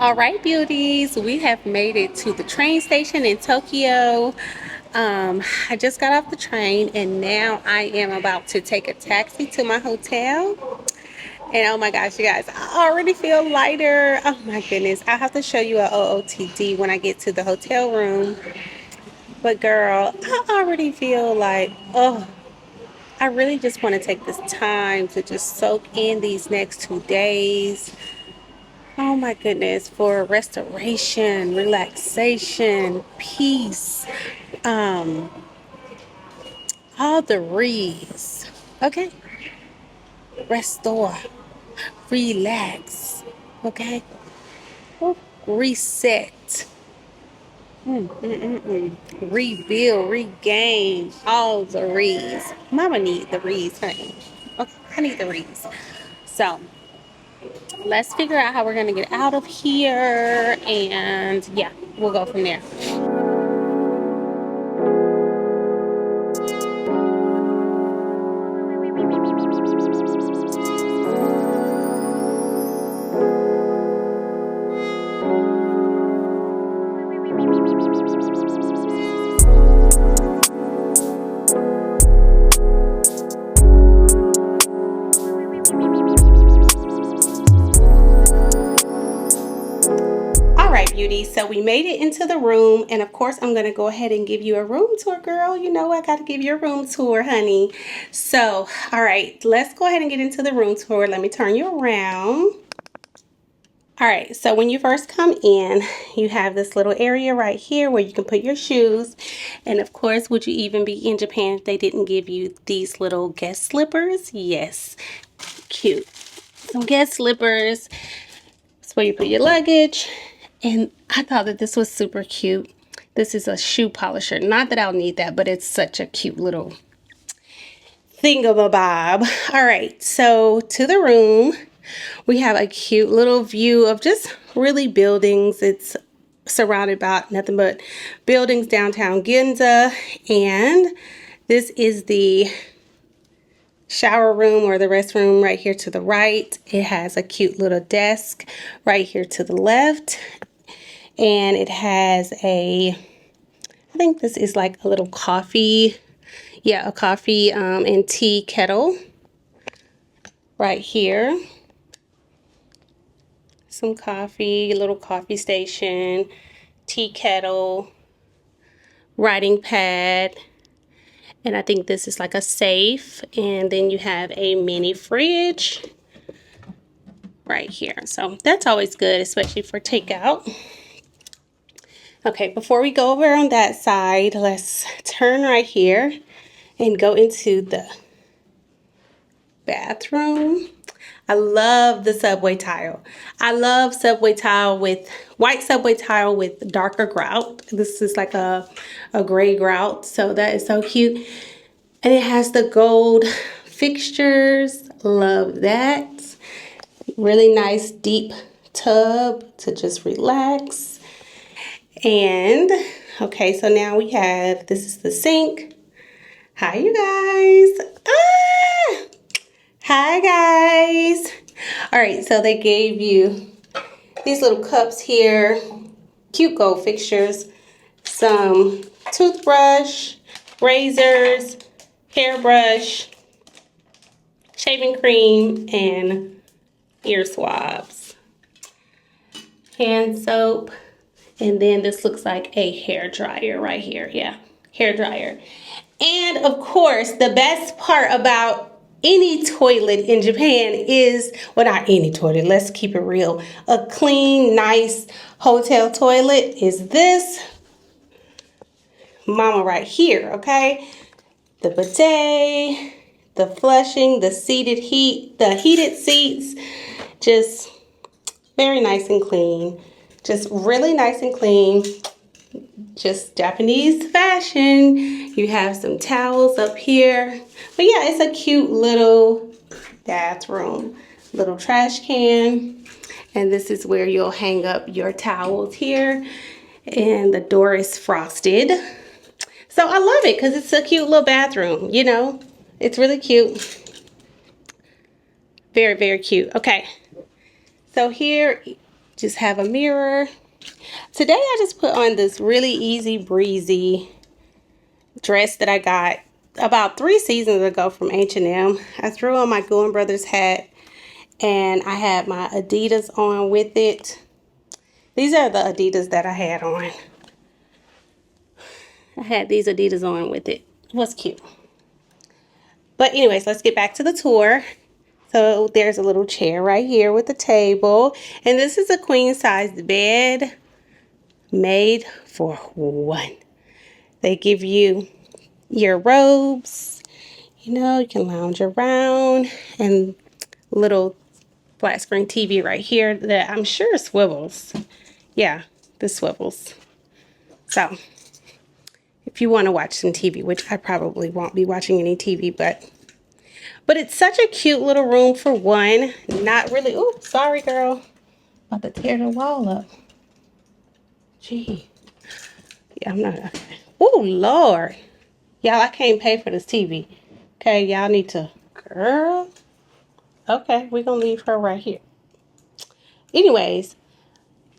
All right, beauties, we have made it to the train station in Tokyo. I just got off the train and now I am about to take a taxi to my hotel. And oh my gosh, you guys, I already feel lighter. Oh my goodness, I'll have to show you a OOTD when I get to the hotel room. But girl, I already feel like, oh, I really just want to take this time to just soak in these next 2 days. Oh my goodness, for restoration, relaxation, peace, um, all the re's. Okay? Restore, relax. Okay? Reset, rebuild, regain, all the re's. Mama need the re's, honey. Okay, I need the re's. So let's figure out how we're gonna get out of here, and yeah, we'll go from there. Beauty. So we made it into the room, and of course I'm going to go ahead and give you a room tour, girl. You know I got to give you a room tour, honey. So all right, let's go ahead and get into the room tour. Let me turn you around. All right, so when you first come in, you have this little area right here where you can put your shoes. And of course, would you even be in Japan if they didn't give you these little guest slippers? Yes, cute. Some guest slippers. That's where you put your luggage. And I thought that this was super cute. This is a shoe polisher. Not that I'll need that, but it's such a cute little thingamabob. All right, so to the room, we have a cute little view of just really buildings. It's surrounded by nothing but buildings downtown Ginza. And this is the shower room or the restroom right here to the right. It has a cute little desk right here to the left. And it has I think this is like a little coffee, a coffee and tea kettle right here. Some coffee, little coffee station, tea kettle, writing pad, and I think this is like a safe. And then you have a mini fridge right here. So that's always good, especially for takeout. Okay, before we go over on that side, let's turn right here and go into the bathroom. I love the subway tile. I love subway tile with white subway tile with darker grout. This is like a gray grout, so that is so cute. And it has the gold fixtures. Love that. Really nice deep tub to just relax. And okay, so now we have, this is the sink. Hi, you guys. Hi, guys. All right, so they gave you these little cups here, cute gold fixtures, some toothbrush, razors, hairbrush, shaving cream, and ear swabs, hand soap. And then this looks like a hair dryer right here. Yeah, hair dryer. And of course, the best part about any toilet in Japan is, well, not any toilet, let's keep it real. A clean, nice hotel toilet is this mama right here, okay? The bidet, the flushing, the heated seats, just very nice and clean. Just really nice and clean. Just Japanese fashion. You have some towels up here. But yeah, it's a cute little bathroom. Little trash can. And this is where you'll hang up your towels here. And the door is frosted. So I love it because it's a cute little bathroom, you know. It's really cute. Very, very cute. Okay. So here, Just have a mirror. Today I just put on this really easy breezy dress that I got about 3 seasons ago from H&M. I threw on my Goin' Brothers hat and I had my Adidas on with it. These are the Adidas that I had on. I had these Adidas on with it. It was cute. But anyways, let's get back to the tour. So there's a little chair right here with a table. And this is a queen-sized bed made for one. They give you your robes. You know, you can lounge around. And little flat screen TV right here that I'm sure swivels. Yeah, this swivels. So if you want to watch some TV, which I probably won't be watching any TV, but it's such a cute little room for one. Not really. Oh, sorry, girl. About to tear the wall up. Gee. Yeah, I'm not. Oh, Lord. Y'all, I can't pay for this TV. Okay, y'all need to. Girl. Okay, we're going to leave her right here. Anyways,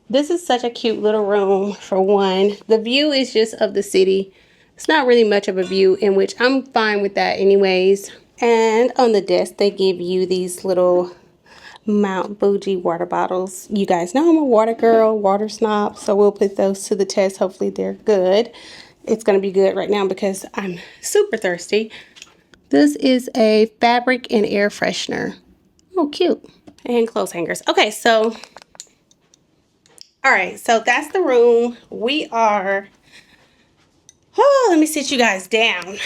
this is such a cute little room for one. The view is just of the city. It's not really much of a view, in which I'm fine with that anyways. And on the desk, they give you these little Mount Fuji water bottles. You guys know I'm a water girl, water snob, so we'll put those to the test. Hopefully they're good. It's going to be good right now because I'm super thirsty. This is a fabric and air freshener. Oh, cute. And clothes hangers. Okay, so, all right, so that's the room. We are, oh, let me sit you guys down.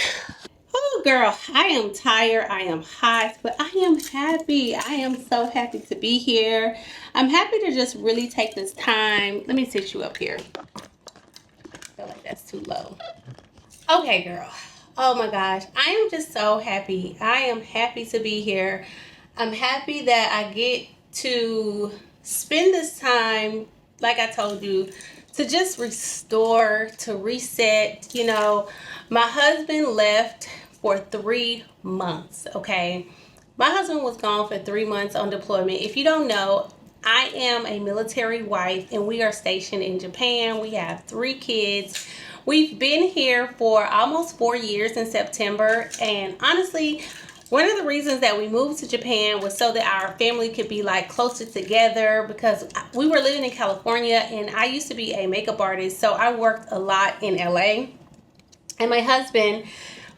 Oh, girl, I am tired. I am hot, but I am happy. I am so happy to be here. I'm happy to just really take this time. Let me sit you up here. I feel like that's too low. Okay, girl. Oh my gosh. I am just so happy. I am happy to be here. I'm happy that I get to spend this time, like I told you, to just restore, to reset. You know, my husband left for 3 months, okay? My husband was gone for 3 months on deployment. If you don't know, I am a military wife and we are stationed in Japan. We have 3 kids. We've been here for almost 4 years in September, and honestly, one of the reasons that we moved to Japan was so that our family could be like closer together, because we were living in California and I used to be a makeup artist, so I worked a lot in LA. And my husband,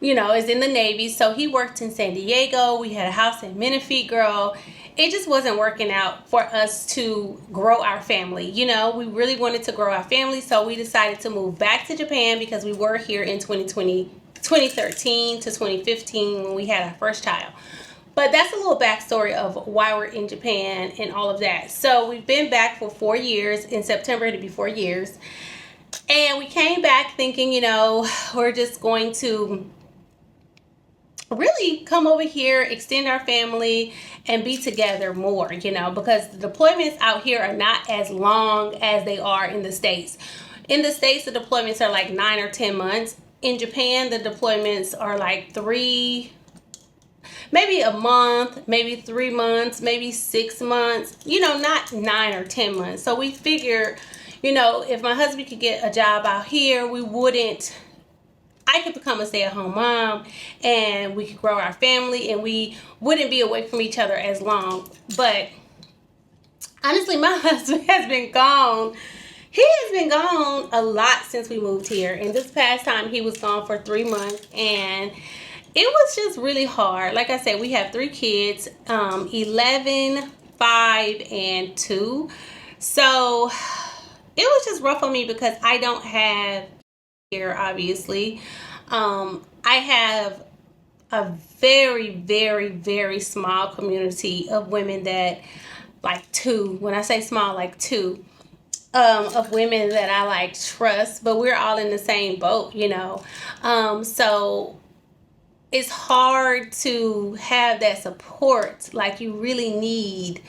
you know, is in the Navy, so he worked in San Diego. We had a house in Menifee, girl. It just wasn't working out for us to grow our family. You know, we really wanted to grow our family, so we decided to move back to Japan because we were here in 2013 to 2015 when we had our first child. But that's a little backstory of why we're in Japan and all of that. So we've been back for 4 years. In September, it'll be 4 years. And we came back thinking, you know, we're just going to really come over here, extend our family, and be together more, you know, because the deployments out here are not as long as they are in the States. In the States, the deployments are like 9 or 10 months. In Japan, the deployments are like 3, maybe a month, maybe 3 months, maybe 6 months, you know, not 9 or 10 months. So we figured, you know, if my husband could get a job out here, I could become a stay-at-home mom and we could grow our family and we wouldn't be away from each other as long. But honestly, my husband has been gone. He has been gone a lot since we moved here. And this past time he was gone for 3 months and it was just really hard. Like I said, we have 3 kids, 11, 5, and 2. So it was just rough on me because I don't have here, obviously. I have a very, very, very small community of women that, like 2, when I say small, like 2, of women that I like trust, but we're all in the same boat, you know. So it's hard to have that support like you really need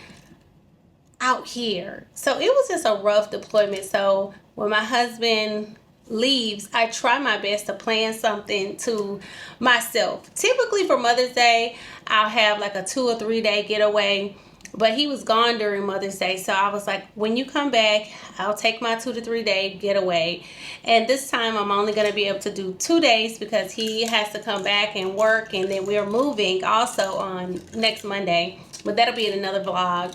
out here. So it was just a rough deployment. So when my husband leaves, I try my best to plan something to myself. Typically for Mother's Day, I'll have like a 2 or 3 day getaway. But he was gone during Mother's Day. So I was like, when you come back, I'll take my 2 to 3 day getaway. And this time I'm only going to be able to do 2 days because he has to come back and work. And then we're moving also on next Monday. But that'll be in another vlog.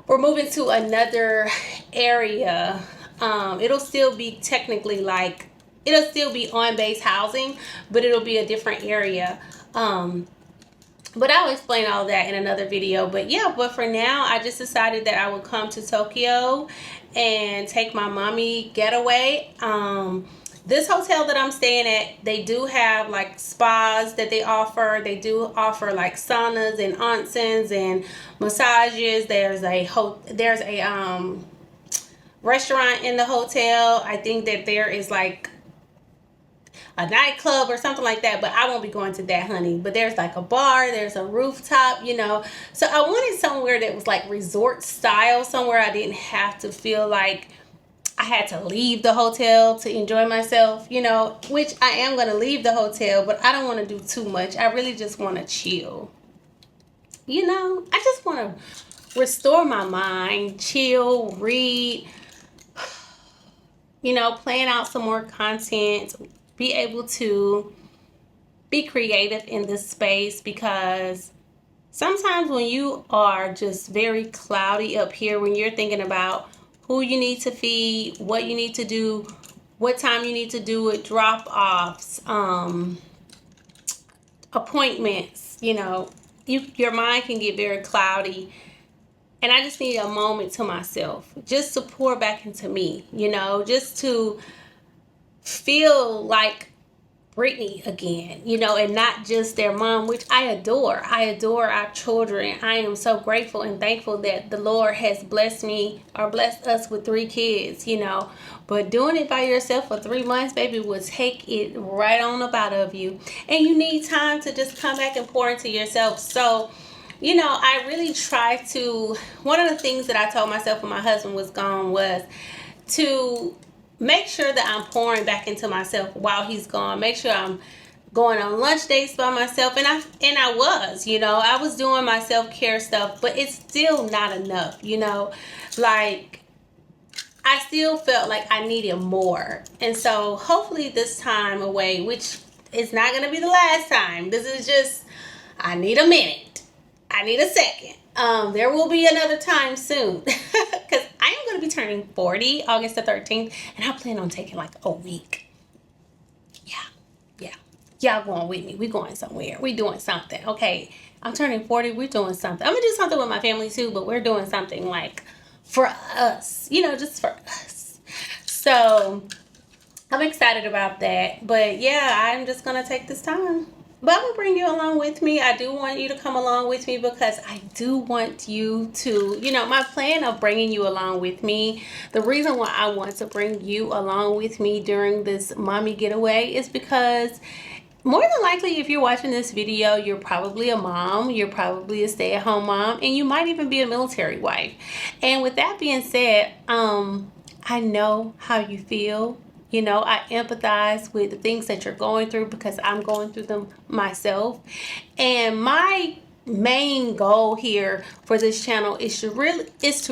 We're moving to another area. It'll still be technically like, it'll still be on base housing, but it'll be a different area. But I'll explain all that in another video. But yeah, but for now, I just decided that I would come to Tokyo and take my mommy getaway. This hotel that I'm staying at, they do have like spas that they offer. They do offer like saunas and onsens and massages. There's a restaurant in the hotel. I think that there is like a nightclub or something like that, but I won't be going to that, honey. But there's like a bar, there's a rooftop, you know. So I wanted somewhere that was like resort style, somewhere I didn't have to feel like I had to leave the hotel to enjoy myself, you know, which I am going to leave the hotel, but I don't want to do too much. I really just want to chill. You know, I just want to restore my mind, chill, read, you know, plan out some more content, be able to be creative in this space, because sometimes when you are just very cloudy up here, when you're thinking about who you need to feed, what you need to do, what time you need to do it, drop-offs, appointments, you know, your mind can get very cloudy. And I just need a moment to myself, just to pour back into me, you know, just to feel like Brittany again, you know, and not just their mom, which I adore. I adore our children. I am so grateful and thankful that the Lord has blessed me or blessed us with 3 kids, you know. But doing it by yourself for 3 months, baby, will take it right on up out of you. And you need time to just come back and pour into yourself. So, you know, I really try to, one of the things that I told myself when my husband was gone was to make sure that I'm pouring back into myself while he's gone. Make sure I'm going on lunch dates by myself. And I was, you know, I was doing my self-care stuff, but it's still not enough, you know. Like, I still felt like I needed more. And so hopefully this time away, which is not going to be the last time. This is just, I need a minute. I need a second. There will be another time soon, because I am going to be turning 40 August the 13th, and I plan on taking like a week. Yeah. Y'all going with me. We going somewhere. We doing something. Okay, I'm turning 40. We're doing something. I'm going to do something with my family too, but we're doing something like for us, you know, just for us. So I'm excited about that. But yeah, I'm just going to take this time. But I'm going to bring you along with me. I do want you to come along with me, because I do want you to, you know, my plan of bringing you along with me, the reason why I want to bring you along with me during this mommy getaway is because more than likely, if you're watching this video, you're probably a mom, you're probably a stay-at-home mom, and you might even be a military wife. And with that being said, I know how you feel. You know, I empathize with the things that you're going through, because I'm going through them myself. And my main goal here for this channel is to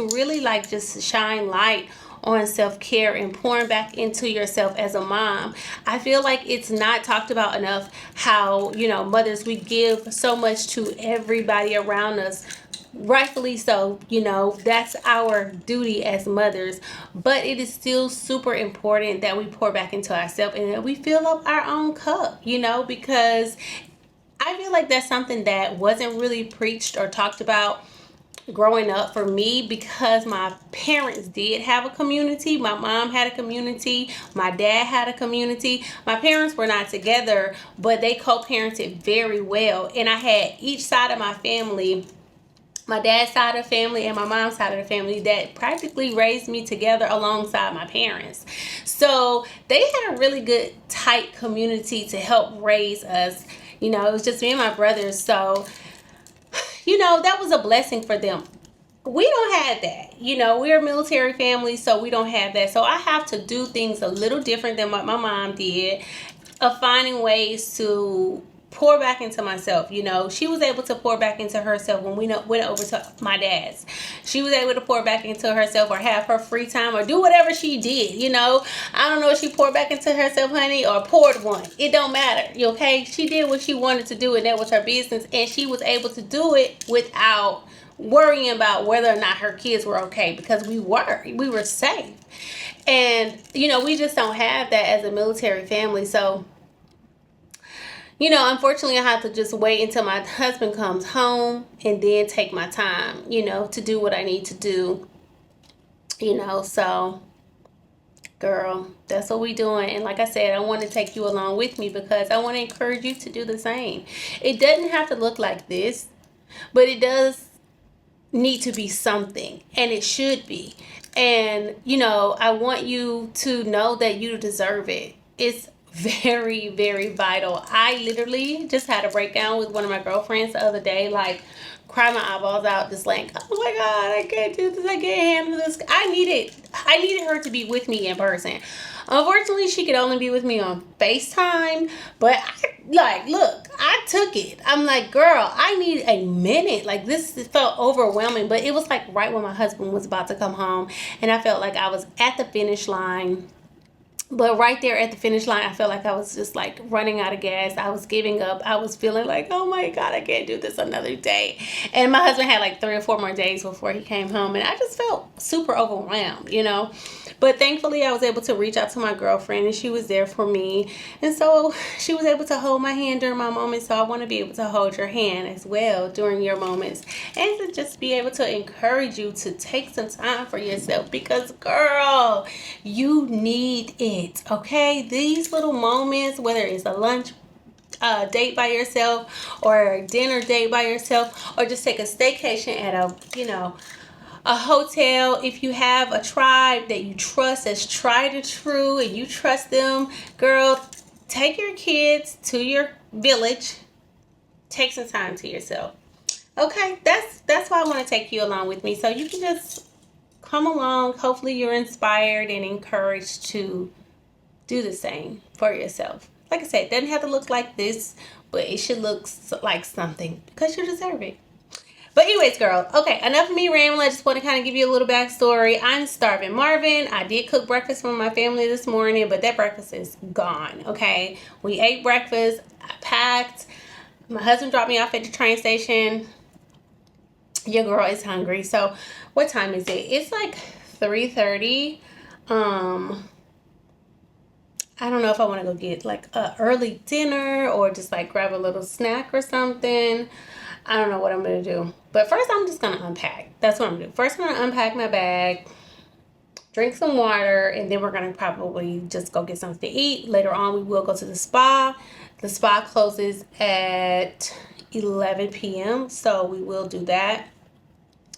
really like just shine light on self-care and pouring back into yourself as a mom. I feel like it's not talked about enough how, you know, mothers, we give so much to everybody around us. Rightfully so, you know, that's our duty as mothers, but it is still super important that we pour back into ourselves and that we fill up our own cup, you know, because I feel like that's something that wasn't really preached or talked about growing up for me, because my parents did have a community. My mom had a community. My dad had a community. My parents were not together, but they co-parented very well. And I had each side of my family, my dad's side of the family and my mom's side of the family, that practically raised me together alongside my parents. So they had a really good, tight community to help raise us. You know, it was just me and my brothers. So, you know, that was a blessing for them. We don't have that. You know, we're a military family, so we don't have that. So I have to do things a little different than what my mom did, of finding ways to pour back into myself. You know, she was able to pour back into herself when we went over to my dad's. She was able to pour back into herself or have her free time or do whatever she did. You know, I don't know if she poured back into herself, honey, or poured one. It don't matter. Okay, she did what she wanted to do, and that was her business, and she was able to do it without worrying about whether or not her kids were okay, because we were safe. And you know, we just don't have that as a military family. So you know, unfortunately, I have to just wait until my husband comes home and then take my time, you know, to do what I need to do, you know. So girl, that's what we doing. And like I said, I want to take you along with me because I want to encourage you to do the same. It doesn't have to look like this, but it does need to be something, and it should be. And you know, I want you to know that you deserve it. It's very, very vital. I literally just had a breakdown with one of my girlfriends the other day, like cry my eyeballs out, just like, oh my god, I can't do this, I can't handle this. I needed her to be with me in person. Unfortunately, she could only be with me on FaceTime, but look, I took it. I'm like, girl, I need a minute. Like, this felt overwhelming, but it was like right when my husband was about to come home, and I felt like I was at the finish line. But right there at the finish line, I felt like I was just like running out of gas. I was giving up. I was feeling like, oh my God, I can't do this another day. And my husband had like 3 or 4 more days before he came home. And I just felt super overwhelmed, you know. But thankfully, I was able to reach out to my girlfriend, and she was there for me. And so she was able to hold my hand during my moments. So I want to be able to hold your hand as well during your moments, and to just be able to encourage you to take some time for yourself, because girl, you need it. Okay, these little moments, whether it's a lunch date by yourself or a dinner date by yourself, or just take a staycation at a hotel. If you have a tribe that you trust as tried and true, and you trust them, girl, take your kids to your village. Take some time to yourself. Okay, that's why I want to take you along with me, so you can just come along. Hopefully you're inspired and encouraged to do the same for yourself. Like I said, it doesn't have to look like this, but it should look like something, because you deserve it. But anyways, girl, okay, enough of me rambling. I just want to kind of give you a little backstory. I'm starving Marvin. I did cook breakfast for my family this morning, but that breakfast is gone, okay? We ate breakfast. I packed. My husband dropped me off at the train station. Your girl is hungry. So what time is it? It's like 3:30. I don't know if I want to go get like a early dinner or just like grab a little snack or something. I don't know what I'm going to do. But first, I'm just going to unpack. That's what I'm going to do. First, I'm going to unpack my bag, drink some water, and then we're going to probably just go get something to eat. Later on, we will go to the spa. The spa closes at 11 p.m., so we will do that.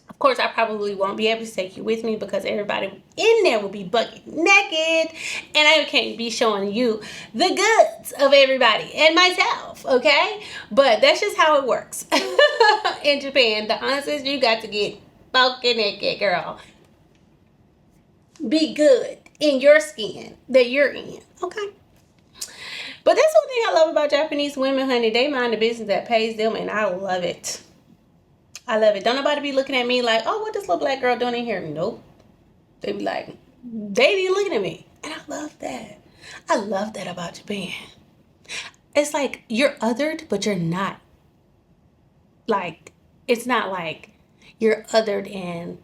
Of course, I probably won't be able to take you with me because everybody in there will be bucket naked, and I can't be showing you the goods of everybody and myself, okay? But that's just how it works in Japan. The answer is you got to get bucket naked, girl. Be good in your skin that you're in, okay? But that's one thing I love about Japanese women, honey. They mind the business that pays them, and I love it. I love it. Don't nobody be looking at me like, oh, what this little black girl doing in here? Nope. They be like, they be looking at me. And I love that. I love that about Japan. It's like you're othered, but you're not. Like, it's not like you're othered and,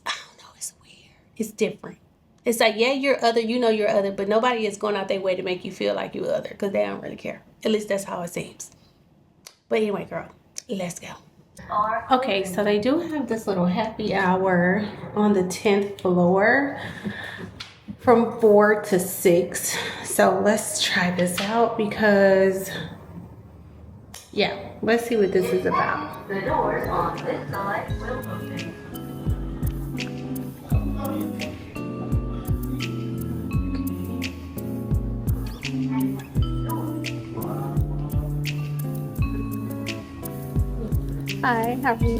I don't know, it's weird. It's different. It's like, yeah, you're other, you know you're other, but nobody is going out their way to make you feel like you're other, because they don't really care. At least that's how it seems. But anyway, girl, let's go. Okay, so they do have this little happy hour on the 10th floor from 4 to 6. So let's try this out because, yeah, let's see what this is about. The doors on this side will open. Hi, how are you?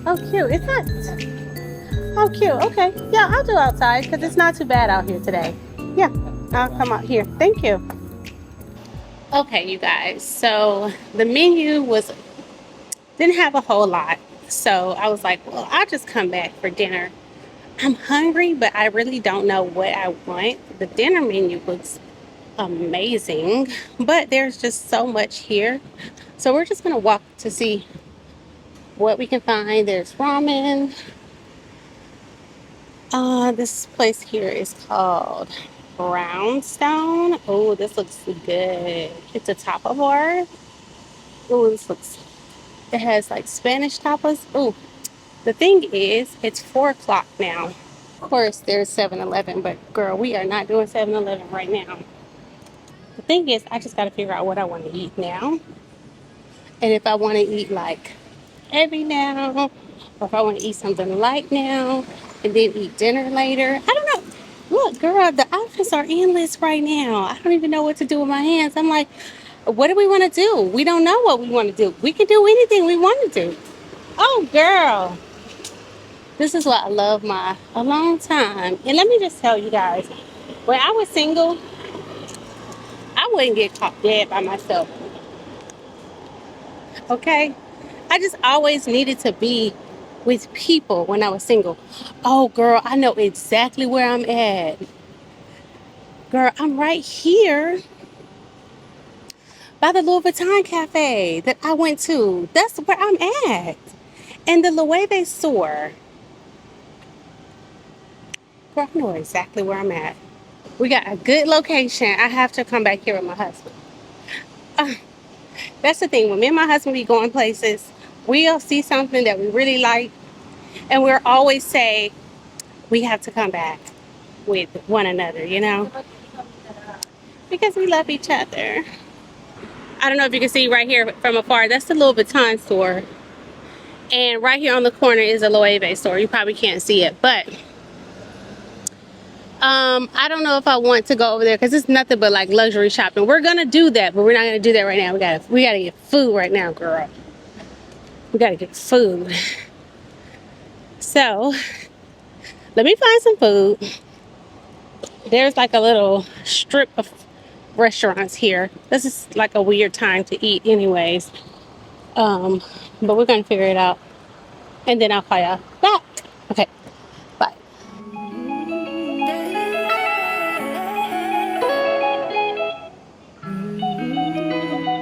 Oh, cute. It's not. Oh, cute. Okay. Yeah, I'll do outside because it's not too bad out here today. Yeah, I'll come out here. Thank you. Okay, you guys. So the menu was didn't have a whole lot. So I was like, well, I'll just come back for dinner. I'm hungry, but I really don't know what I want. The dinner menu looks amazing, but there's just so much here. So we're just gonna walk to see what we can find. There's ramen. This place here is called Brownstone. Oh, this looks good. It's a taco bar. Oh, this looks. It has like Spanish tapas. Oh, the thing is, it's 4 o'clock now. Of course, there's 7-Eleven, but girl, we are not doing 7-Eleven right now. The thing is, I just got to figure out what I want to eat now. And if I want to eat like heavy now, or if I want to eat something light now, and then eat dinner later. I don't know. Look, girl, the options are endless right now. I don't even know what to do with my hands. I'm like, what do we want to do? We don't know what we want to do. We can do anything we want to do. Oh, girl. This is what I love my alone time. And let me just tell you guys, when I was single, I wouldn't get caught dead by myself. Okay? I just always needed to be with people when I was single. Oh, girl, I know exactly where I'm at. Girl, I'm right here by the Louis Vuitton Cafe that I went to. That's where I'm at. And the Loewe store. Girl, I know exactly where I'm at. We got a good location. I have to come back here with my husband. Uh, that's the thing. When me and my husband be going places, we'll see something that we really like, and we'll always say, we have to come back with one another, you know? Because we love each other. I don't know if you can see right here from afar, that's the Louis Vuitton store. And right here on the corner is a Loewe store. You probably can't see it, but I don't know if I want to go over there because it's nothing but like luxury shopping. We're gonna do that, but we're not gonna do that right now. We gotta get food right now, girl. We gotta get food. So let me find some food. There's like a little strip of restaurants here. This is like a weird time to eat anyways. But we're gonna figure it out. And then I'll call y'all back. Okay, bye.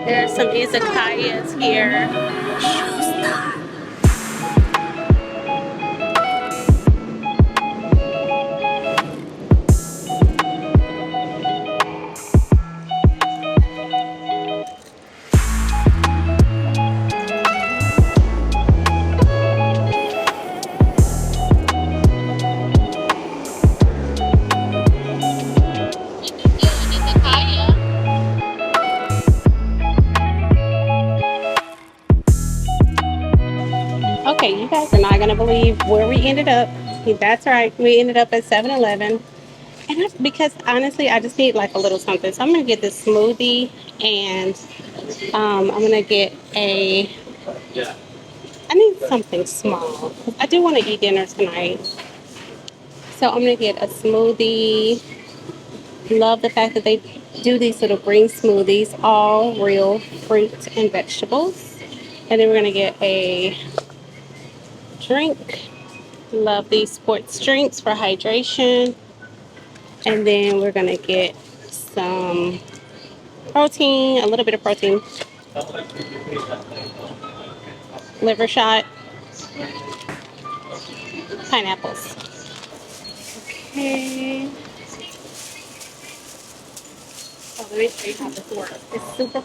There's some izakayas here. Okay, you guys are not gonna believe where we ended up. That's right, we ended up at 7-Eleven. And because honestly, I just need like a little something. So I'm gonna get this smoothie, and I'm gonna get I need something small. I do want to eat dinner tonight. So I'm gonna get a smoothie. Love the fact that they do these little green smoothies, all real fruits and vegetables. And then we're gonna get a drink. Love these sports drinks for hydration. And then we're gonna get some protein, a little bit of protein, liver shot, pineapples. Okay. So let me show you how this works. It's super,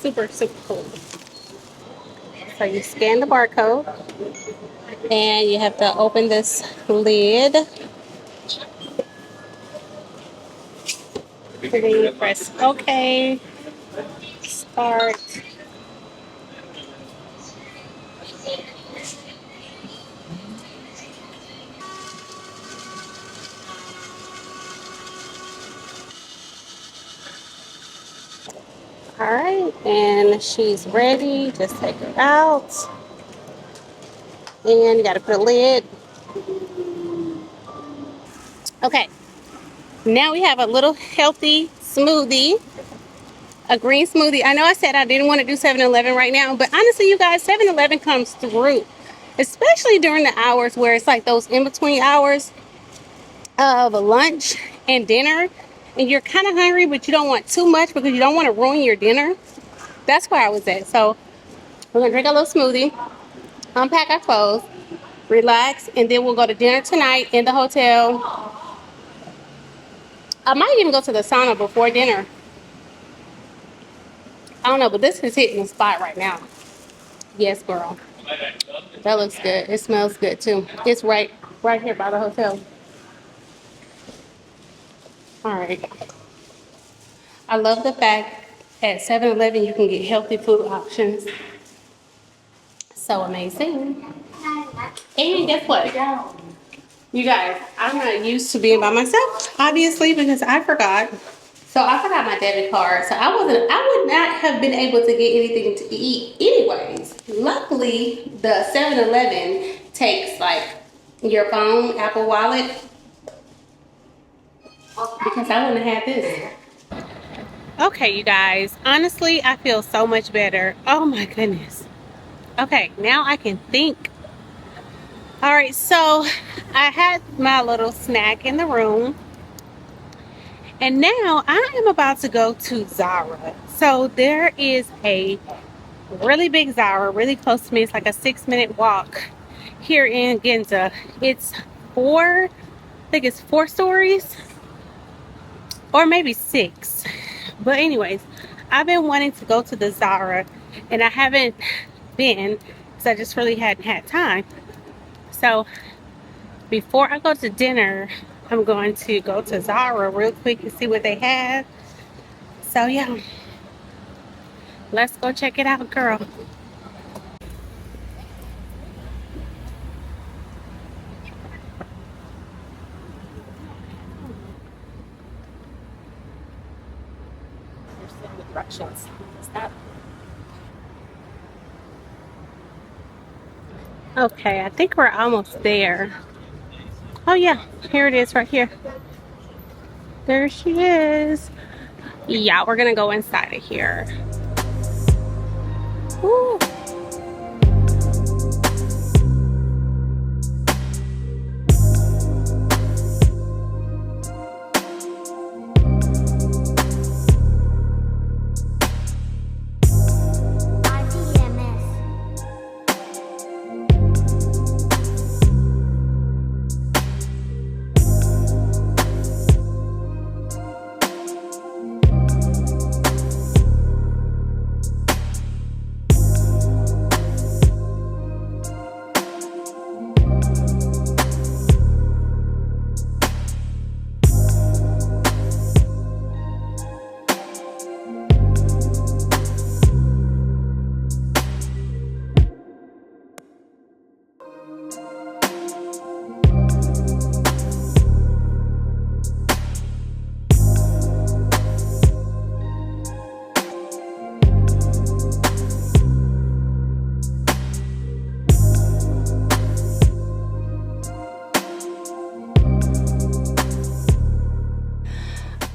super, super cool. So you scan the barcode, and you have to open this lid. And then you press OK, start. All right, and she's ready. Just take her out. And you gotta put a lid. Okay, now we have a little healthy smoothie, a green smoothie. I know I said I didn't want to do 7-Eleven right now, but honestly, you guys, 7-Eleven comes through, especially during the hours where it's like those in-between hours of lunch and dinner, and you're kind of hungry, but you don't want too much because you don't want to ruin your dinner. That's where I was at. So we're gonna drink a little smoothie, unpack our clothes, relax, and then we'll go to dinner tonight in the hotel. I might even go to the sauna before dinner. I don't know, but this is hitting the spot right now. Yes, girl. That looks good. It smells good too. It's right here by the hotel. All right. I love the fact at 7-Eleven you can get healthy food options. So amazing. And guess what? You guys, I'm not used to being by myself, obviously, because I forgot. So I forgot my debit card. So I would not have been able to get anything to eat anyways. Luckily, the 7-Eleven takes like your phone, Apple Wallet, because I wouldn't have had this. Okay, you guys, honestly, I feel so much better. Oh my goodness. Okay, now I can think. All right, so I had my little snack in the room, and now I am about to go to Zara. So there is a really big Zara really close to me. It's like a 6-minute walk here in Ginza. It's I think it's 4 stories or maybe 6. But anyways, I've been wanting to go to the Zara and I haven't been because I just really hadn't had time. So before I go to dinner, I'm going to go to Zara real quick and see what they have. So yeah, let's go check it out, girl. You're sitting with directions. Stop. Okay, I think we're almost there. Oh yeah, here it is right here. There she is. Yeah, we're gonna go inside of here. Woo.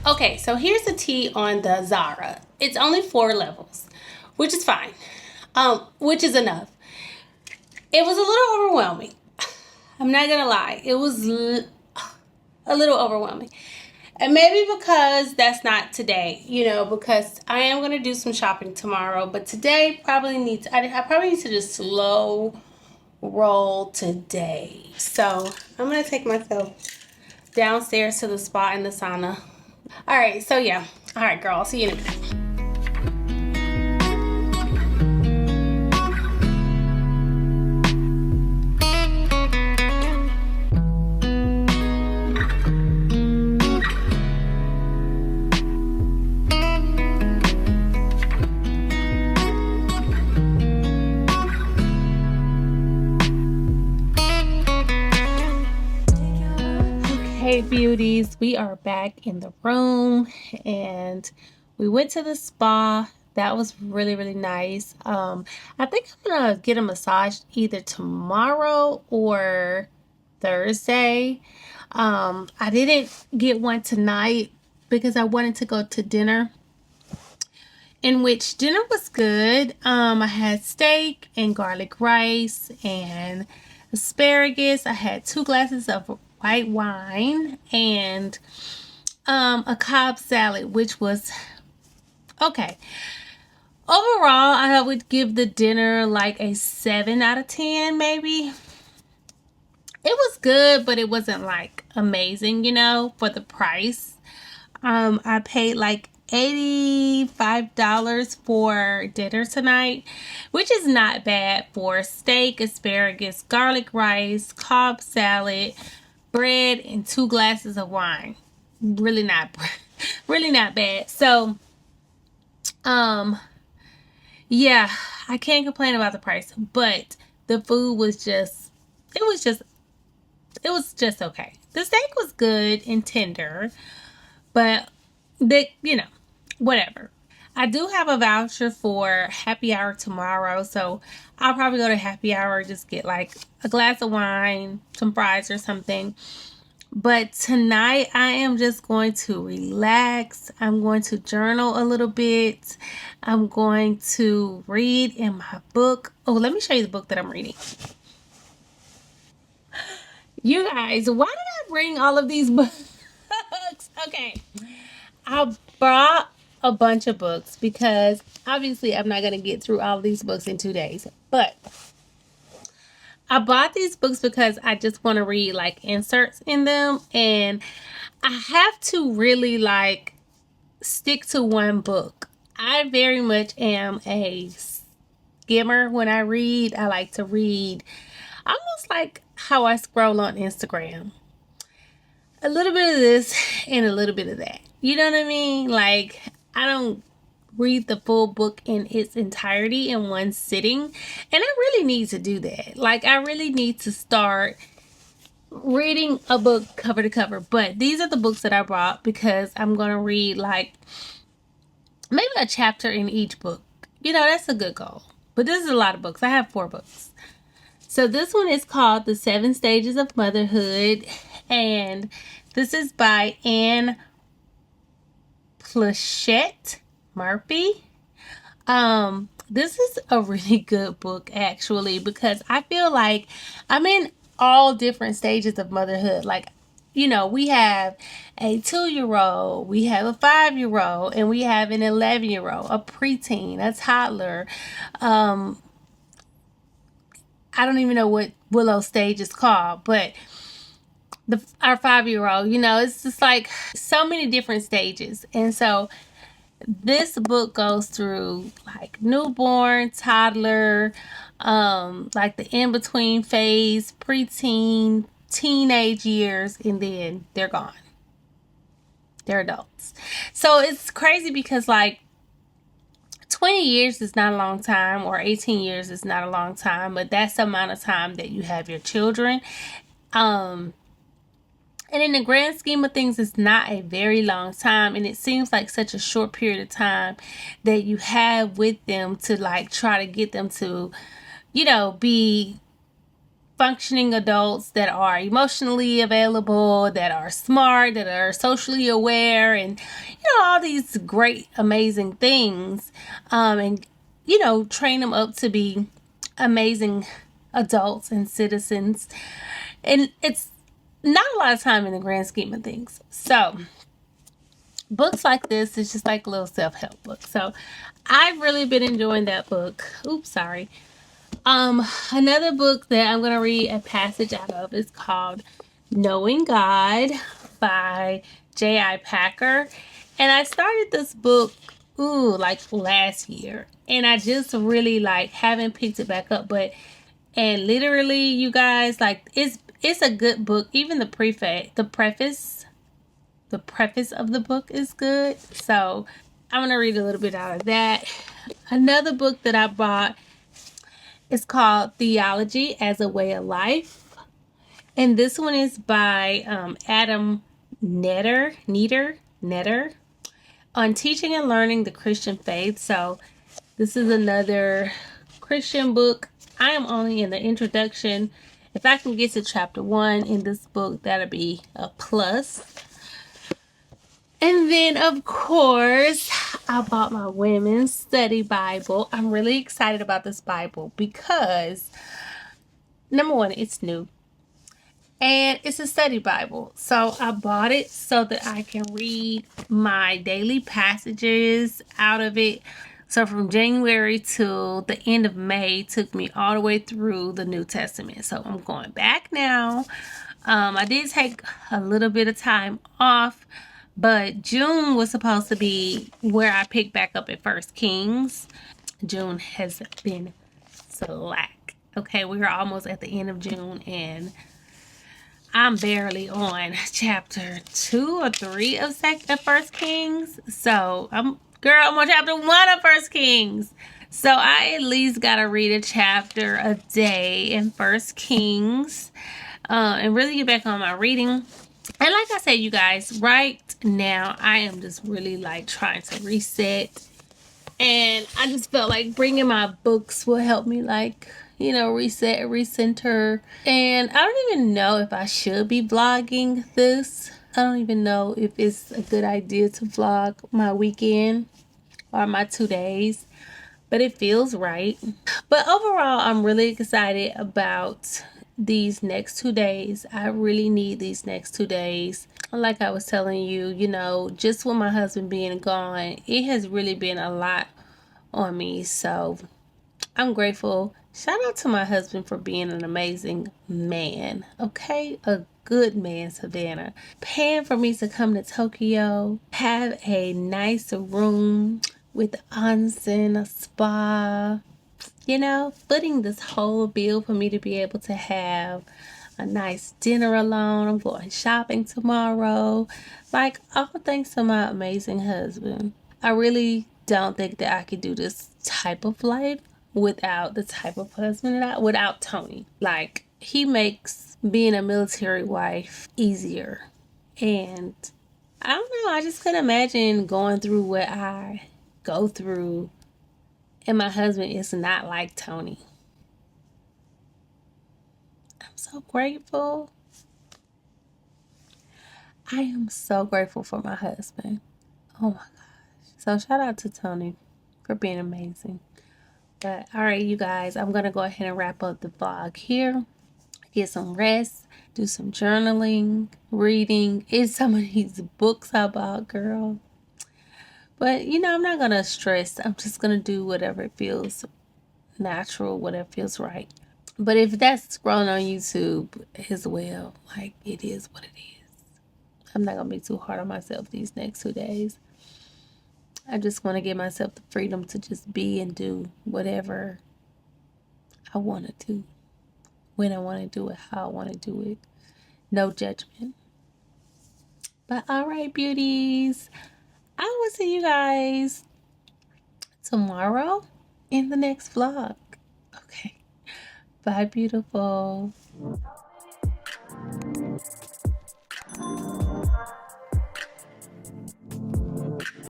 Okay, so here's the tea on the Zara. It's only 4 levels, which is fine, which is enough. It was a little overwhelming. I'm not gonna lie. It was a little overwhelming. And maybe because that's not today, because I am going to do some shopping tomorrow. But today I probably need to just slow roll today. So I'm going to take myself downstairs to the spa and the sauna. All right, so yeah. All right, girl, I'll see you in a minute. Hey beauties, we are back in the room and we went to the spa. That was really, really nice. I think I'm gonna get a massage either tomorrow or Thursday. I didn't get one tonight because I wanted to go to dinner, in which dinner was good. I had steak and garlic rice and asparagus. I had 2 glasses of white wine and a Cobb salad, which was okay. Overall, I would give the dinner like a 7 out of 10, maybe. It was good, but it wasn't like amazing, for the price. I paid like $85 for dinner tonight, which is not bad for steak, asparagus, garlic rice, Cobb salad, bread, and 2 glasses of wine. Really not, really not bad. So, um, yeah, I can't complain about the price, but the food was just, it was just, it was just okay. The steak was good and tender, but whatever. I do have a voucher for happy hour tomorrow, so I'll probably go to happy hour, just get like a glass of wine, some fries or something. But tonight I am just going to relax. I'm going to journal a little bit. I'm going to read in my book. Oh, let me show you the book that I'm reading. You guys, why did I bring all of these books? Okay. I brought a bunch of books because obviously I'm not going to get through all of these books in 2 days. But I bought these books because I just want to read like inserts in them. And I have to really like stick to one book. I very much am a skimmer when I read. I like to read almost like how I scroll on Instagram. A little bit of this and a little bit of that. You know what I mean? Like, I don't read the full book in its entirety in one sitting. And I really need to do that. Like, I really need to start reading a book cover to cover. But these are the books that I brought because I'm going to read like maybe a chapter in each book. That's a good goal. But this is a lot of books. I have 4 books. So this one is called The 7 Stages of Motherhood. And this is by Anne Plachette Murphy. This is a really good book actually because I feel like I'm in all different stages of motherhood. Like, we have a 2-year-old, we have a 5-year-old, and we have an 11-year-old, a preteen, a toddler. I don't even know what Willow stage is called, but our 5-year-old, it's just like so many different stages. And so this book goes through like newborn, toddler, like the in-between phase, preteen, teenage years, and then they're gone. They're adults. So it's crazy because like 20 years is not a long time, or 18 years is not a long time, but that's the amount of time that you have your children. And in the grand scheme of things, it's not a very long time. And it seems like such a short period of time that you have with them to like try to get them to, be functioning adults that are emotionally available, that are smart, that are socially aware, and, all these great, amazing things. And, train them up to be amazing adults and citizens. And it's not a lot of time in the grand scheme of things. So books like this is just like a little self-help book. So I've really been enjoying that book. Oops, sorry. Another book that I'm going to read a passage out of is called Knowing God by J.I. Packer. And I started this book like last year, and I just really like haven't picked it back up. And literally, you guys, like it's a good book. Even the preface of the book is good. So I'm gonna read a little bit out of that. Another book that I bought is called Theology as a Way of Life, and this one is by Adam Netter on teaching and learning the Christian faith. So this is another Christian book. I am only in the introduction If I can get to chapter 1 in this book, that'll be a plus. And then, of course, I bought my women's study Bible. I'm really excited about this Bible because, number one, it's new. And it's a study Bible. So I bought it so that I can read my daily passages out of it. So from January to the end of May took me all the way through the New Testament. So I'm going back now. I did take a little bit of time off, but June was supposed to be where I picked back up at First Kings. June has been slack. Okay, we are almost at the end of June and I'm barely on chapter 2 or 3 of First Kings. So I'm on chapter 1 of First Kings. So I at least gotta read a chapter a day in First Kings, and really get back on my reading. And like I said, you guys, right now I am just really like trying to reset. And I just felt like bringing my books will help me, like, reset, recenter. And I don't even know if I should be vlogging this. I don't even know if it's a good idea to vlog my weekend or my 2 days, but it feels right. But overall, I'm really excited about these next 2 days. I really need these next 2 days. Like I was telling you, just with my husband being gone, it has really been a lot on me. So I'm grateful. Shout out to my husband for being an amazing man. Okay? A good man, Savannah. Paying for me to come to Tokyo, have a nice room with onsen, a spa, footing this whole bill for me to be able to have a nice dinner alone. I'm going shopping tomorrow. Like, all thanks to my amazing husband. I really don't think that I could do this type of life without the type of husband without Tony. Like, he makes being a military wife easier. And I don't know, I just couldn't imagine going through what I go through and my husband is not like Tony. I'm so grateful. I am so grateful for my husband. Oh my gosh. So shout out to Tony for being amazing. But all right, you guys, I'm going to go ahead and wrap up the vlog here. Get some rest, do some journaling, reading. It's some of these books I bought, girl. But, I'm not going to stress. I'm just going to do whatever feels natural, whatever feels right. But if that's scrolling on YouTube as well, like, it is what it is. I'm not going to be too hard on myself these next 2 days. I just want to give myself the freedom to just be and do whatever I want to do, when I want to do it, how I want to do it. No judgment. But all right, beauties. I will see you guys tomorrow in the next vlog. Okay. Bye, beautiful.